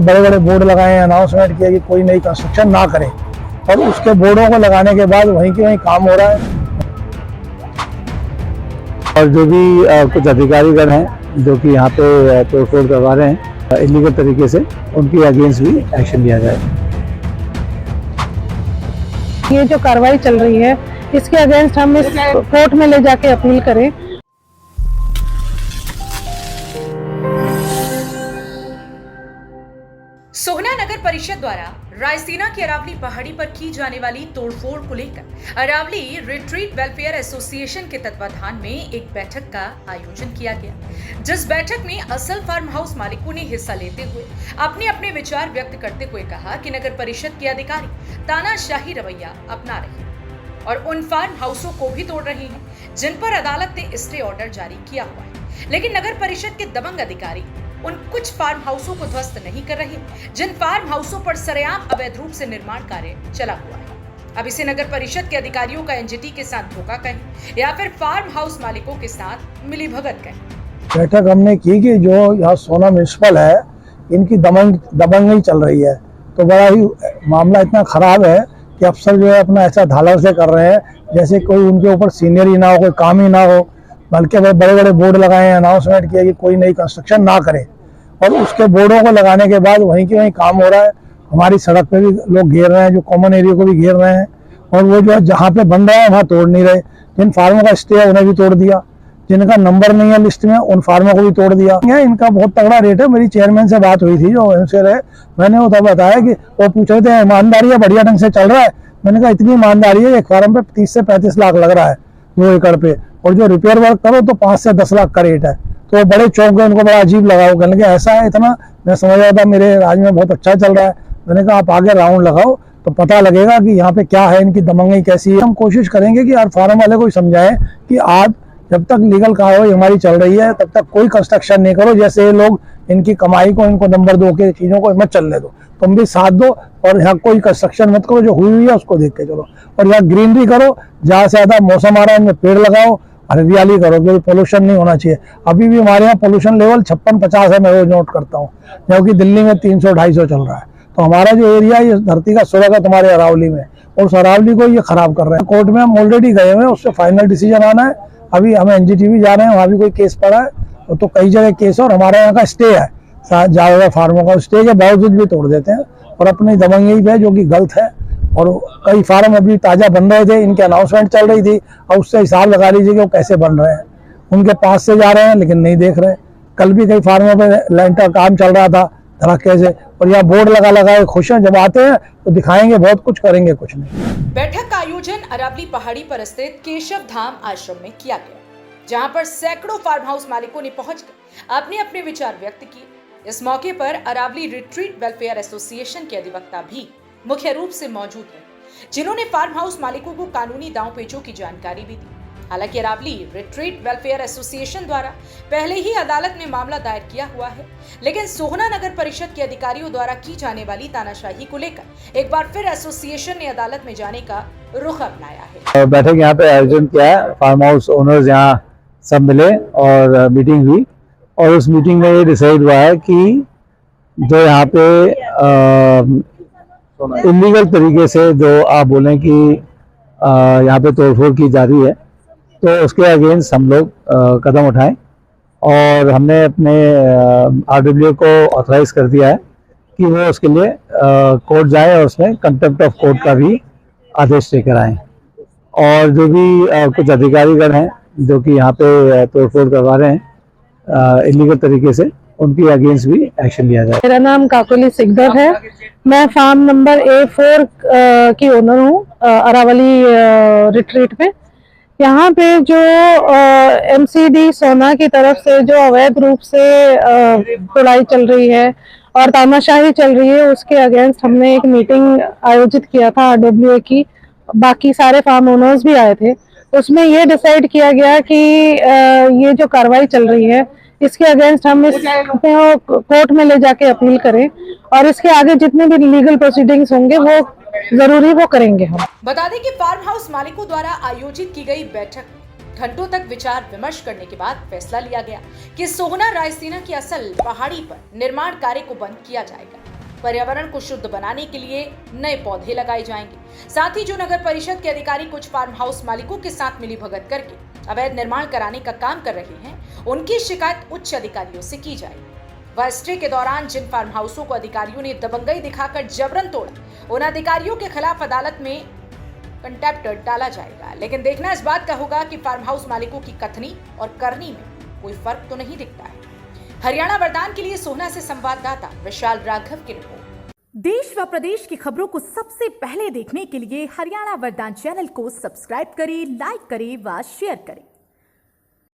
बड़े बड़े बोर्ड लगाए, अनाउंसमेंट किया कि कोई नई कंस्ट्रक्शन ना करे, और उसके बोर्डों को लगाने के बाद वहीं के वहीं काम हो रहा है। और जो भी कुछ अधिकारीगण हैं जो कि यहाँ पे तोड़फोड़ करवा रहे हैं इलीगल तरीके से, उनके अगेंस्ट भी एक्शन लिया जाए। ये जो कार्रवाई चल रही है इसके अगेंस्ट हम इस कोर्ट में ले जाके अपील करें। सोहना नगर परिषद द्वारा रायसीना की अरावली पहाड़ी पर की जाने वाली तोड़फोड़ को लेकर अरावली रिट्रीट वेलफेयर एसोसिएशन के तत्वाधान में एक बैठक का आयोजन किया गया, जिस बैठक में असल फार्म हाउस मालिकों ने हिस्सा लेते हुए अपने अपने विचार व्यक्त करते हुए कहा कि नगर परिषद के अधिकारी तानाशाही रवैया अपना रहे हैं और उन फार्म हाउसों को भी तोड़ रहे हैं जिन पर अदालत ने स्टे ऑर्डर जारी किया हुआ है। लेकिन नगर परिषद के दबंग अधिकारी उन कुछ फार्म हाउसों को ध्वस्त नहीं कर रहे जिन फार्म हाउसों पर सरेआम अवैध रूप से निर्माण कार्य चला हुआ है। अब इसे नगर परिषद के अधिकारियों का एनजीटी के साथ धोखा कहें या फिर फार्म हाउस मालिकों के साथ मिलीभगत कहें। बैठक हमने की कि जो यहाँ सोना म्यूनिसिपल है, इनकी दबंगई चल रही है, तो बड़ा ही मामला इतना खराब है कि अफसर जो है अपना ऐसा धालर से कर रहे हैं जैसे कोई उनके ऊपर सीनियर ही ना हो, कोई काम ही ना हो, बल्कि बड़े बड़े बोर्ड लगाए, अनाउंसमेंट किया कि कोई नई कंस्ट्रक्शन ना करे, और उसके बोर्डों को लगाने के बाद वहीं के वहीं काम हो रहा है। हमारी सड़क पे भी लोग घेर रहे हैं, जो कॉमन एरिया को भी घेर रहे हैं, और वो जो है जहाँ पे बन रहा है वहाँ तोड़ नहीं रहे। जिन फार्मों का स्टे है उन्हें भी तोड़ दिया, जिनका नंबर नहीं है लिस्ट में उन फार्मों को भी तोड़ दिया। इनका बहुत तगड़ा रेट है। मेरी चेयरमैन से बात हुई थी जो एमसीआर है, मैंने वो तब बताया कि वो पूछ रहे थे ईमानदारी है, बढ़िया ढंग से चल रहा है। मैंने कहा इतनी ईमानदारी है, एक फार्म पे 30 से 35 लाख लग रहा है 2 एकड़ पे, और जो रिपेयर वर्क करो तो 5 से 10 लाख का रेट है। तो वो बड़े चौंक गए, उनको बड़ा अजीब लगा। वो कहने लगे ऐसा है इतना, मैं समझ रहा था मेरे राज्य में बहुत अच्छा चल रहा है। मैंने कहा आप आगे राउंड लगाओ तो पता लगेगा कि यहाँ पे क्या है, इनकी दबंगई कैसी है। हम कोशिश करेंगे कि हर फार्म वाले को समझाएं कि आप जब तक लीगल कार्रवाई हमारी चल रही है तब तक कोई कंस्ट्रक्शन नहीं करो। जैसे ये लोग इनकी कमाई को इनको नंबर 2 के चीजों को मत चलने दो, तुम भी साथ दो, और यहाँ कोई कंस्ट्रक्शन मत करो, जो हुई है उसको देख के चलो, और यहाँ ग्रीनरी करो, जहाँ से ज्यादा मौसम आ रहा है उनमें पेड़ लगाओ, हरियाली करो, क्योंकि पोल्यूशन नहीं होना चाहिए। अभी भी हमारे यहाँ पोल्यूशन लेवल 56-50 है, मैं रोज नोट करता हूँ, जबकि दिल्ली में 300-250 चल रहा है। तो हमारा जो एरिया है ये धरती का स्वर्ग है तुम्हारे अरावली में, और उस अरावली को ये खराब कर रहे हैं। कोर्ट में हम ऑलरेडी गए हुए हैं, उससे फाइनल डिसीजन आना है। अभी हम एनजीटी भी जा रहे हैं, वहाँ भी कोई केस पड़ा है, तो कई जगह केस है, और हमारे यहाँ का स्टे है ज्यादा फार्मों का, स्टे के बावजूद भी तोड़ देते हैं और अपनी दबंगई पे, जो कि गलत है। और कई फार्म अभी ताजा बन रहे थे, इनके अनाउंसमेंट चल रही थी, और उससे हिसाब लगा लीजिए कि वो कैसे बन रहे हैं। उनके पास से जा रहे हैं लेकिन नहीं देख रहे। कल भी कई फार्मों पे लैंटर काम चल रहा था धड़के से, और यहाँ बोर्ड लगा खुश हैं, जब आते हैं तो दिखाएंगे बहुत कुछ, करेंगे कुछ नहीं। बैठक का आयोजन अरावली पहाड़ी पर स्थित केशव धाम आश्रम में किया गया, जहां पर सैकड़ों फार्म हाउस मालिकों ने पहुंचकर अपने अपने विचार व्यक्त किए। इस मौके पर अरावली रिट्रीट वेलफेयर एसोसिएशन के अधिवक्ता भी मुख्य रूप से मौजूद हैं, जिन्होंने फार्म हाउस मालिकों को कानूनी दांव-पेचों की जानकारी भी दी। हालांकि अरावली रिट्रीट वेलफेयर एसोसिएशन द्वारा पहले ही अदालत में मामला दायर किया हुआ है, लेकिन सोहना नगर परिषद के अधिकारियों द्वारा की जाने वाली तानाशाही को लेकर एक बार फिर एसोसिएशन ने अदालत में जाने का रुख अपनाया है। बैठक यहाँ पे आयोजन किया है, फार्म हाउस ओनर्स यहाँ सब मिले और मीटिंग हुई, और उस मीटिंग में ये डिसाइड हुआ है कि जो यहाँ पे इलीगल तरीके से जो आप बोलें कि यहाँ पे तोड़फोड़ की जा रही है, तो उसके अगेंस्ट हम लोग कदम उठाएं, और हमने अपने आरडब्ल्यू को ऑथराइज कर दिया है कि वो उसके लिए कोर्ट जाए और उसमें कंटेम्प्ट ऑफ कोर्ट का भी आदेश लेकर आए। और जो भी कुछ अधिकारीगण हैं जो कि यहाँ पे तोड़फोड़ करवा रहे हैं इलीगल तरीके से, उनके अगेंस्ट भी एक्शन लिया जाए। मेरा नाम काकोली सिकदर है, मैं फार्म नंबर A4 की ओनर हूँ अरावली रिट्रीट में। यहाँ पे जो एमसीडी सोना की तरफ से जो अवैध रूप से तुड़ाई चल रही है और तानाशाही चल रही है, उसके अगेंस्ट हमने एक मीटिंग आयोजित किया था आरडब्ल्यूए की, बाकी सारे फार्म ओनर्स भी आए थे। उसमें ये डिसाइड किया गया कि ये जो कार्रवाई चल रही है इसके अगेंस्ट हम इस कोर्ट में ले जाके अपील करें, और इसके आगे जितने भी लीगल प्रोसीडिंग्स होंगे वो जरूरी वो करेंगे हम। बता दें कि फार्म हाउस मालिकों द्वारा आयोजित की गई बैठक में घंटों तक विचार विमर्श करने के बाद फैसला लिया गया कि सोहना रायसीना की असल पहाड़ी पर निर्माण कार्य को बंद किया जाएगा। पर्यावरण को शुद्ध बनाने के लिए नए पौधे लगाए जाएंगे। साथ ही जो नगर परिषद के अधिकारी कुछ फार्म हाउस मालिकों के साथ मिलीभगत करके अवैध निर्माण कराने का काम कर रहे हैं, उनकी शिकायत उच्च अधिकारियों से की जाएगी। वह स्टे के दौरान जिन फार्म हाउसों को अधिकारियों ने दबंगई दिखाकर जबरन तोड़ा, उन अधिकारियों के खिलाफ अदालत में कंटेम्प्ट डाला जाएगा। लेकिन देखना इस बात का होगा कि फार्म हाउस मालिकों की कथनी और करनी में कोई फर्क तो नहीं दिखता है। हरियाणा वरदान के लिए सोहना से संवाददाता विशाल राघव की रिपोर्ट। देश व प्रदेश की खबरों को सबसे पहले देखने के लिए हरियाणा वरदान चैनल को सब्सक्राइब करें, लाइक करें व शेयर करें।